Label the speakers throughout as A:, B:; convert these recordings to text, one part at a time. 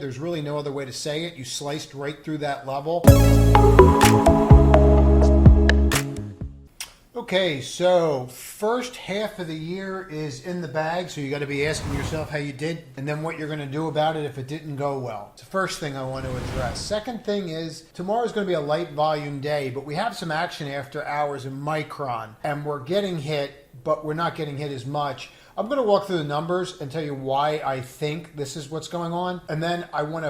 A: There's really no other way to say it. You sliced right through that level. Okay, so first half of the year is in the bag, so you got to be asking yourself how you did and then what you're going to do about it if it didn't go well. It's the first thing I want to address. Second thing is tomorrow's going to be a light volume day, but we have some action after hours in Micron, and we're getting hit, but we're not getting hit as much. I'm going to walk through the numbers and tell you why I think this is what's going on. And then I want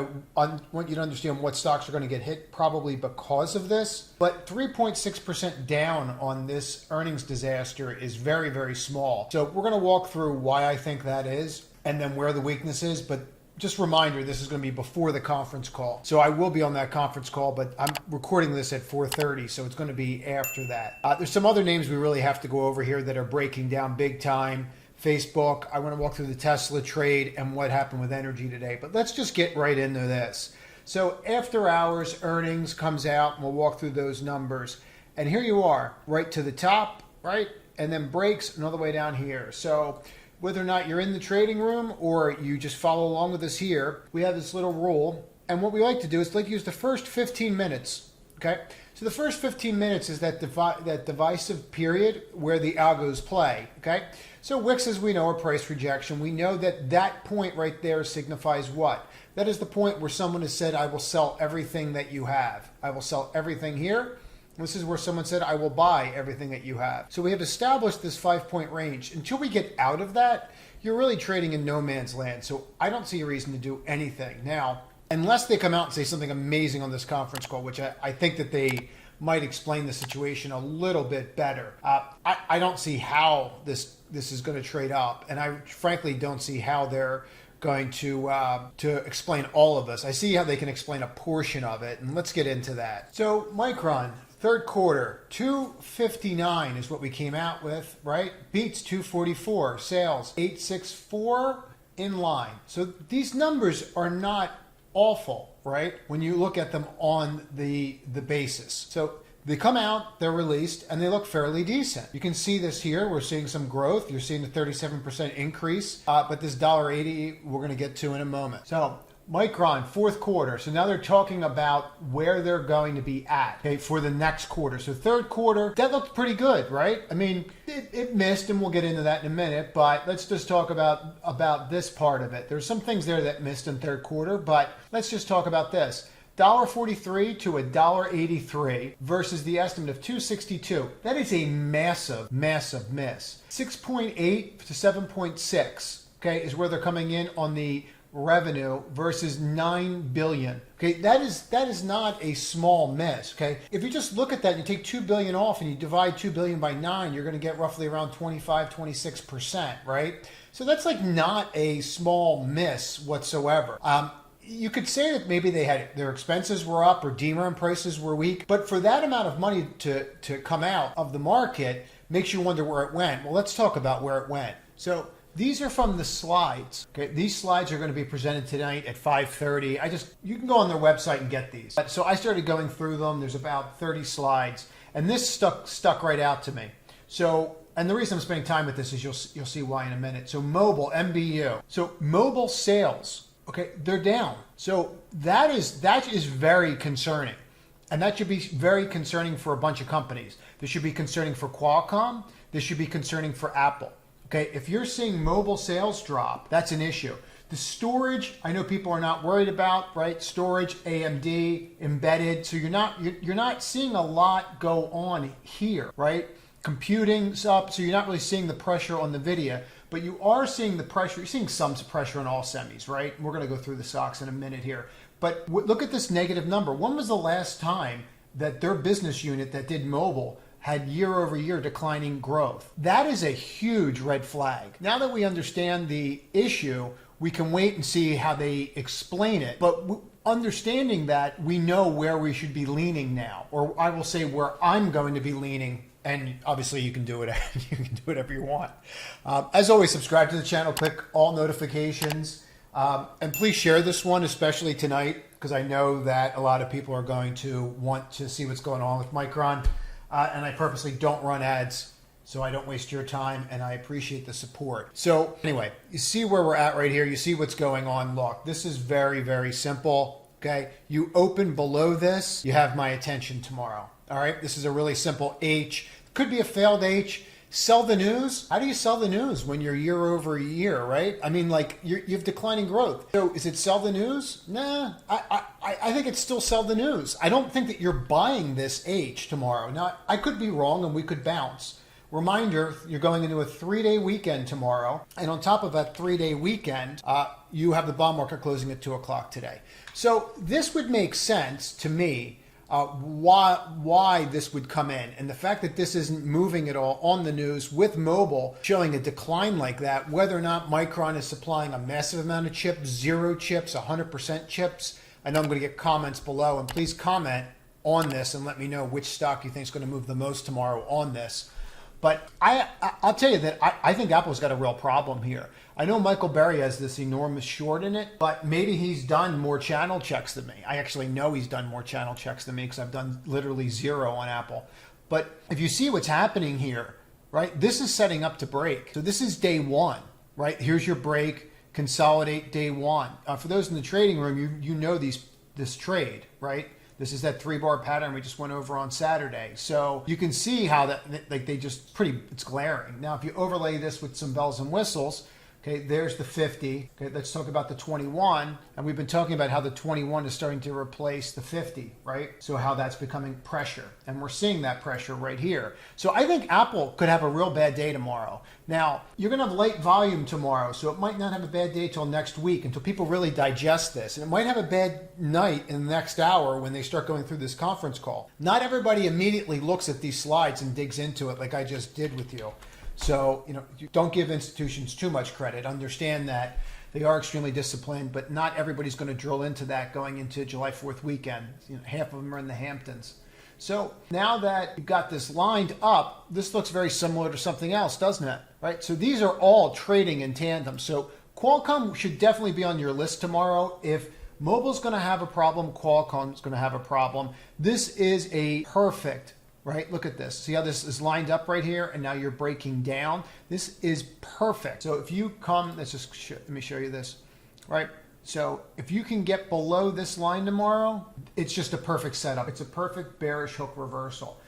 A: you to understand what stocks are going to get hit probably because of this. But 3.6% down on this earnings disaster is very, very small. So we're going to walk through why I think that is and then where the weakness is. But just a reminder, this is going to be before the conference call. So I will be on that conference call, but I'm recording this at 4:30, so it's going to be after that. There's some other names we really have to go over here that are breaking down big time. Facebook, I want to walk through the Tesla trade and what happened with energy today. But let's just get right into this. So after hours, earnings comes out, and we'll walk through those numbers. And here you are, right to the top, right? And then breaks another way down here. So whether or not you're in the trading room or you just follow along with us here, we have this little rule. And what we like to do is like use the first 15 minutes, okay? So the first 15 minutes is that divisive period where the algos play, okay? So wicks, as we know, are price rejection. We know that that point right there signifies what? That is the point where someone has said, I will sell everything that you have. I will sell everything here. This is where someone said, I will buy everything that you have. So we have established this 5-point range. Until we get out of that, you're really trading in no man's land. So I don't see a reason to do anything. Now, unless they come out and say something amazing on this conference call, which I think that they might explain the situation a little bit better. I don't see how this is going to trade up, and I frankly don't see how they're going to explain all of this. I see how they can explain a portion of it, and let's get into that. So Micron, third quarter, 259 is what we came out with, right? Beats 244, sales 864 in line. So these numbers are not awful, right? When you look at them on the basis. So they come out, they're released, and they look fairly decent. You can see this here. We're seeing some growth. You're seeing a 37% increase, but this $1.80 we're going to get to in a moment. So Micron, fourth quarter. So now they're talking about where they're going to be at, okay, for the next quarter. So third quarter, that looked pretty good, right? I mean, it missed, and we'll get into that in a minute, but let's just talk about this part of it. There's some things there that missed in third quarter, but let's just talk about this. $1.43 to $1.83 versus the estimate of $2.62. That is a massive, massive miss. 6.8 to 7.6, okay, is where they're coming in on the revenue versus 9 billion. Okay, that is not a small miss. Okay, if you just look at that and you take 2 billion off and you divide 2 billion by 9, you're going to get roughly around 26%, right? So that's like not a small miss whatsoever. You could say that maybe their expenses were up or DRAM prices were weak, but for that amount of money to come out of the market makes you wonder where it went. Well, let's talk about where it went. So these are from the slides. Okay, these slides are going to be presented tonight at 5:30. You can go on their website and get these. So I started going through them. There's about 30 slides, and this stuck right out to me. So, and the reason I'm spending time with this is you'll see why in a minute. So mobile MBU. So mobile sales. Okay, they're down. So that is very concerning. And that should be very concerning for a bunch of companies. This should be concerning for Qualcomm. This should be concerning for Apple. Okay, if you're seeing mobile sales drop, that's an issue. The storage, I know people are not worried about, right? Storage, AMD, embedded. So you're not seeing a lot go on here, right? Computing's up, so you're not really seeing the pressure on NVIDIA. But you are seeing the pressure, you're seeing some pressure on all semis, right? We're going to go through the stocks in a minute here. But look at this negative number. When was the last time that their business unit that did mobile had year-over-year declining growth? That is a huge red flag. Now that we understand the issue, we can wait and see how they explain it. But understanding that, we know where we should be leaning now. Or I will say where I'm going to be leaning. And obviously you can do it. You can do whatever you want. As always, subscribe to the channel, click all notifications, and please share this one, especially tonight, because I know that a lot of people are going to want to see what's going on with Micron. And I purposely don't run ads so I don't waste your time, and I appreciate the support. So anyway, you see where we're at right here. You see what's going on. Look, this is very, very simple. Okay, you open below this, you have my attention tomorrow. All right, this is a really simple H. Could be a failed H. Sell the news. How do you sell the news when you're year over year, right? I mean, like you have declining growth. So is it sell the news? Nah, I think it's still sell the news. I don't think that you're buying this H tomorrow. Now, I could be wrong and we could bounce. Reminder, you're going into a 3-day weekend tomorrow. And on top of that 3-day weekend, you have the bond market closing at 2 o'clock today. So this would make sense to me. Why this would come in, and the fact that this isn't moving at all on the news with mobile showing a decline like that, whether or not Micron is supplying a massive amount of chips, 0 chips, 100% chips. I know I'm going to get comments below, and please comment on this and let me know which stock you think is going to move the most tomorrow on this. But I'll tell you that I think Apple's got a real problem here. I know Michael Berry has this enormous short in it, but maybe he's done more channel checks than me. I actually know he's done more channel checks than me because I've done literally 0 on Apple. But if you see what's happening here, right, this is setting up to break. So this is day 1, right? Here's your break, consolidate day 1. For those in the trading room, you know this trade, right? This is that 3-bar pattern we just went over on Saturday. So you can see how that, like they just it's glaring. Now, if you overlay this with some bells and whistles, okay, there's the 50. Okay, let's talk about the 21. And we've been talking about how the 21 is starting to replace the 50, right? So how that's becoming pressure. And we're seeing that pressure right here. So I think Apple could have a real bad day tomorrow. Now, you're going to have late volume tomorrow, so it might not have a bad day till next week, until people really digest this. And it might have a bad night in the next hour when they start going through this conference call. Not everybody immediately looks at these slides and digs into it like I just did with you. So, you don't give institutions too much credit. Understand that they are extremely disciplined, but not everybody's going to drill into that going into July 4th weekend. Half of them are in the Hamptons. So now that you've got this lined up, this looks very similar to something else, doesn't it? Right? So these are all trading in tandem. So Qualcomm should definitely be on your list tomorrow. If mobile's going to have a problem, Qualcomm's going to have a problem. This is a perfect, right? Look at this. See how this is lined up right here, and now you're breaking down. This is perfect. So if you come, let me show you this, right? So if you can get below this line tomorrow, it's just a perfect setup. It's a perfect bearish hook reversal,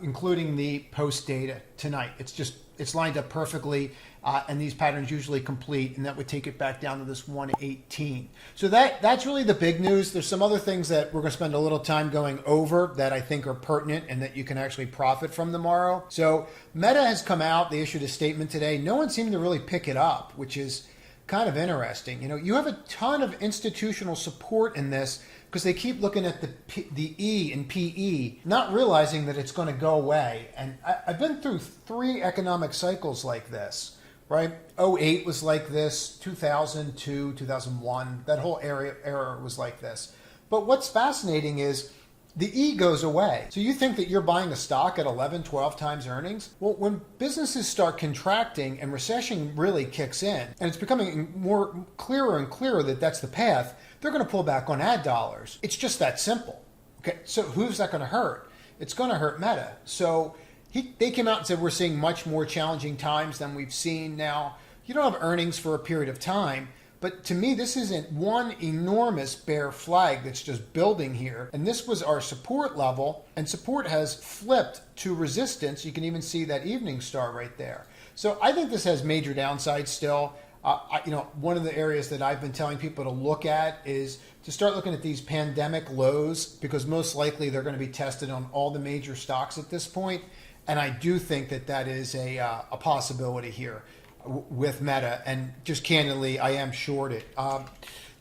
A: including the post data tonight. It's lined up perfectly, and these patterns usually complete, and that would take it back down to this 118. So that's really the big news. There's some other things that we're going to spend a little time going over that I think are pertinent and that you can actually profit from tomorrow. So Meta has come out. They issued a statement today. No one seemed to really pick it up, which is kind of interesting. You have a ton of institutional support in this because they keep looking at the E and PE, not realizing that it's going to go away. And I've been through 3 economic cycles like this, right? '08 was like this, 2002, 2001, that whole era was like this. But what's fascinating is the E goes away. So you think that you're buying a stock at 11, 12 times earnings? Well, when businesses start contracting and recession really kicks in, and it's becoming more clearer and clearer that that's the path, they're going to pull back on ad dollars. It's just that simple. Okay, so who's that going to hurt? It's going to hurt Meta. So they came out and said we're seeing much more challenging times than we've seen now. You don't have earnings for a period of time. But to me, this isn't one enormous bear flag that's just building here. And this was our support level, and support has flipped to resistance. You can even see that evening star right there. So I think this has major downsides still. One of the areas that I've been telling people to look at is to start looking at these pandemic lows, because most likely they're going to be tested on all the major stocks at this point. And I do think that is a possibility here with Meta, and just candidly, I am shorted.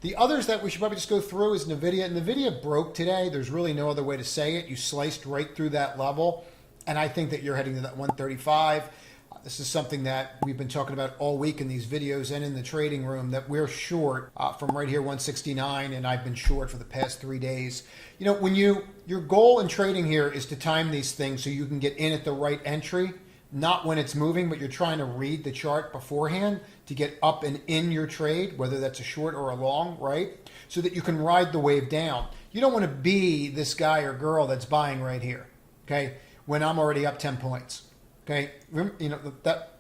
A: The others that we should probably just go through is NVIDIA. NVIDIA broke today. There's really no other way to say it. You sliced right through that level, and I think that you're heading to that 135. This is something that we've been talking about all week in these videos and in the trading room, that we're short from right here, 169, and I've been short for the past 3 days. When your goal in trading here is to time these things so you can get in at the right entry, not when it's moving, but you're trying to read the chart beforehand to get up and in your trade, whether that's a short or a long, right? So that you can ride the wave down. You don't want to be this guy or girl that's buying right here, okay, when I'm already up 10 points. Okay, remember,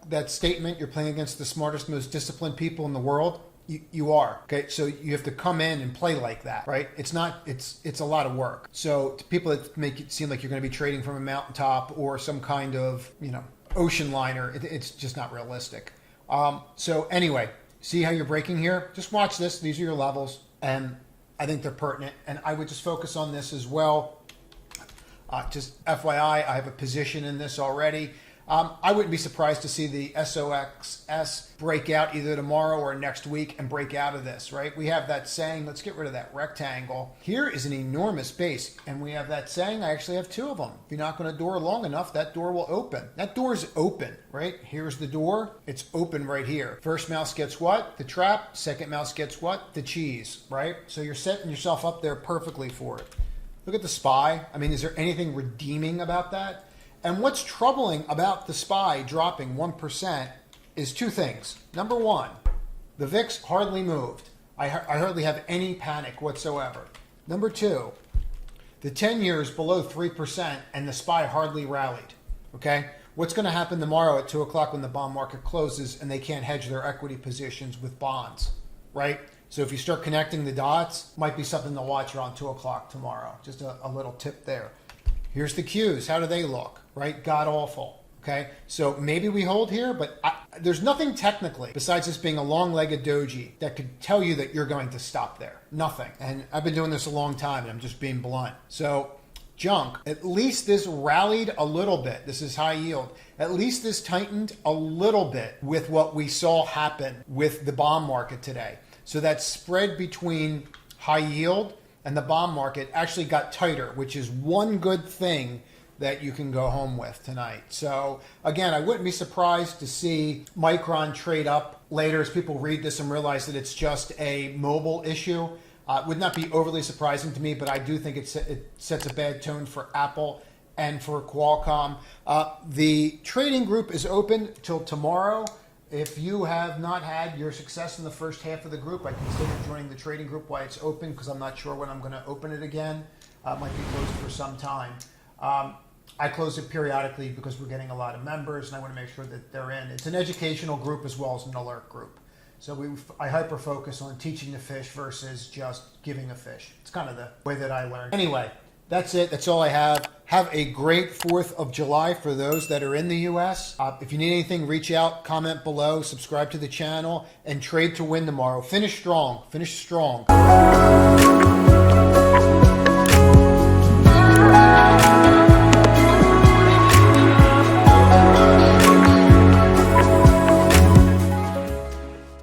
A: that statement, you're playing against the smartest, most disciplined people in the world. You are. Okay, so you have to come in and play like that, right? It's a lot of work. So to people that make it seem like you're going to be trading from a mountaintop or some kind of ocean liner, it's just not realistic. So anyway, see how you're breaking here? Just watch this. These are your levels, and I think they're pertinent. And I would just focus on this as well. Just FYI, I have a position in this already. I wouldn't be surprised to see the SOXS break out either tomorrow or next week and break out of this, right? We have that saying, let's get rid of that rectangle. Here is an enormous base, and we have that saying, I actually have two of them. If you knock on a door long enough, that door will open. That door is open, right? Here's the door. It's open right here. First mouse gets what? The trap. Second mouse gets what? The cheese, right? So you're setting yourself up there perfectly for it. Look at the SPY. I mean, is there anything redeeming about that? And what's troubling about the SPY dropping 1% is two things. Number one, the VIX hardly moved. I hardly have any panic whatsoever. Number two, the 10 years below 3% and the SPY hardly rallied. Okay? What's going to happen tomorrow at 2 o'clock when the bond market closes and they can't hedge their equity positions with bonds, right? So if you start connecting the dots, might be something to watch around 2 o'clock tomorrow. Just a little tip there. Here's the Qs. How do they look? Right? God awful. Okay? So maybe we hold here, but there's nothing technically besides this being a long-legged doji that could tell you that you're going to stop there. Nothing. And I've been doing this a long time, and I'm just being blunt. So junk, at least this rallied a little bit. This is high yield. At least this tightened a little bit with what we saw happen with the bond market today. So that spread between high yield and the bond market actually got tighter, which is one good thing that you can go home with tonight. So again, I wouldn't be surprised to see Micron trade up later as people read this and realize that it's just a mobile issue. It would not be overly surprising to me, but I do think it sets a bad tone for Apple and for Qualcomm. The trading group is open till tomorrow. If you have not had your success in the first half of the group, I consider joining the trading group while it's open, because I'm not sure when I'm going to open it again. It might be closed for some time. I close it periodically because we're getting a lot of members, and I want to make sure that they're in. It's an educational group as well as an alert group. So I hyper-focus on teaching the fish versus just giving a fish. It's kind of the way that I learn. Anyway, that's it. That's all I have. Have a great 4th of July for those that are in the U.S. If you need anything, reach out, comment below, subscribe to the channel, and trade to win tomorrow. Finish strong. Finish strong.